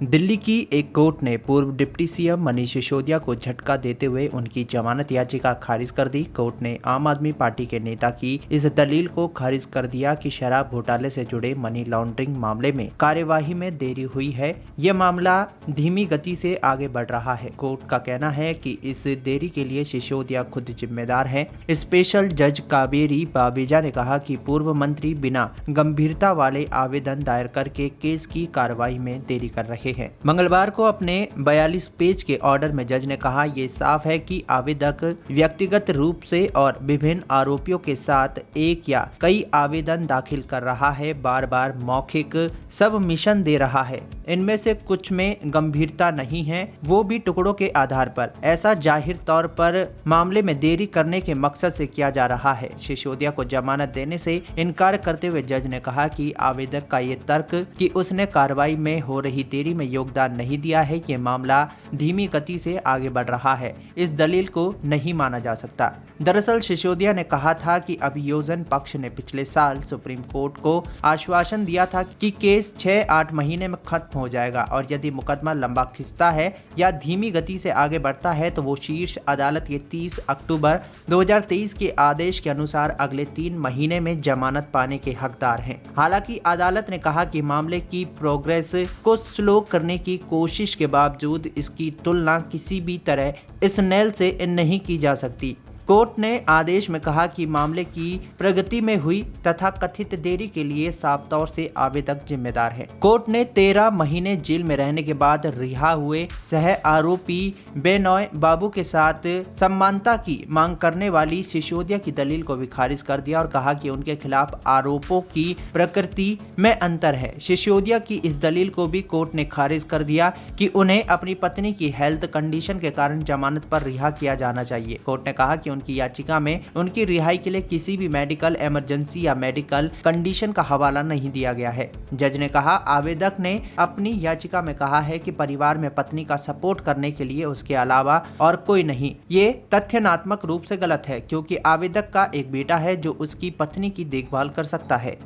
दिल्ली की एक कोर्ट ने पूर्व डिप्टी सीएम मनीष सिसोदिया को झटका देते हुए उनकी जमानत याचिका खारिज कर दी। कोर्ट ने आम आदमी पार्टी के नेता की इस दलील को खारिज कर दिया कि शराब घोटाले से जुड़े मनी लॉन्ड्रिंग मामले में कार्यवाही में देरी हुई है। यह मामला धीमी गति से आगे बढ़ रहा है। कोर्ट का कहना है कि इस देरी के लिए सिसोदिया खुद जिम्मेदार है। स्पेशल जज कावेरी बाबेजा ने कहा कि पूर्व मंत्री बिना गंभीरता वाले आवेदन दायर करके केस की कार्रवाई में देरी कर रहे हैं। मंगलवार को अपने 42 पेज के ऑर्डर में जज ने कहा, ये साफ है कि आवेदक व्यक्तिगत रूप से और विभिन्न आरोपियों के साथ एक या कई आवेदन दाखिल कर रहा है, बार बार मौखिक सबमिशन दे रहा है। इनमें से कुछ में गंभीरता नहीं है, वो भी टुकड़ों के आधार पर। ऐसा जाहिर तौर पर मामले में देरी करने के मकसद से किया जा रहा है। सिसोदिया को जमानत देने से इनकार करते हुए जज ने कहा कि आवेदक का ये तर्क कि उसने कार्रवाई में हो रही देरी में योगदान नहीं दिया है, ये मामला धीमी गति से आगे बढ़ रहा है, इस दलील को नहीं माना जा सकता। दरअसल सिसोदिया ने कहा था कि अभियोजन पक्ष ने पिछले साल सुप्रीम कोर्ट को आश्वासन दिया था कि केस 6-8 महीने में खत्म हो जाएगा और यदि मुकदमा लंबा खिंचता है या धीमी गति से आगे बढ़ता है तो वो शीर्ष अदालत के 30 अक्टूबर 2023 के आदेश के अनुसार अगले 3 महीने में जमानत पाने के हकदार हैं। हालांकि अदालत ने कहा कि मामले की प्रोग्रेस को स्लो करने की कोशिश के बावजूद इसकी तुलना किसी भी तरह इस नेल से नहीं की जा सकती। कोर्ट ने आदेश में कहा कि मामले की प्रगति में हुई तथा कथित देरी के लिए साफ तौर से आवेदक जिम्मेदार है। कोर्ट ने 13 महीने जेल में रहने के बाद रिहा हुए सह आरोपी बेनॉय बाबू के साथ समानता की मांग करने वाली सिसोदिया की दलील को भी खारिज कर दिया और कहा कि उनके खिलाफ आरोपों की प्रकृति में अंतर है। सिसोदिया की इस दलील को भी कोर्ट ने खारिज कर दिया कि उन्हें अपनी पत्नी की हेल्थ कंडीशन के कारण जमानत पर रिहा किया जाना चाहिए। कोर्ट ने कहा कि उनकी याचिका में उनकी रिहाई के लिए किसी भी मेडिकल इमरजेंसी या मेडिकल कंडीशन का हवाला नहीं दिया गया है। जज ने कहा, आवेदक ने अपनी याचिका में कहा है कि परिवार में पत्नी का सपोर्ट करने के लिए उसके अलावा और कोई नहीं। ये तथ्यात्मक रूप से गलत है क्योंकि आवेदक का एक बेटा है जो उसकी पत्नी की देखभाल कर सकता है।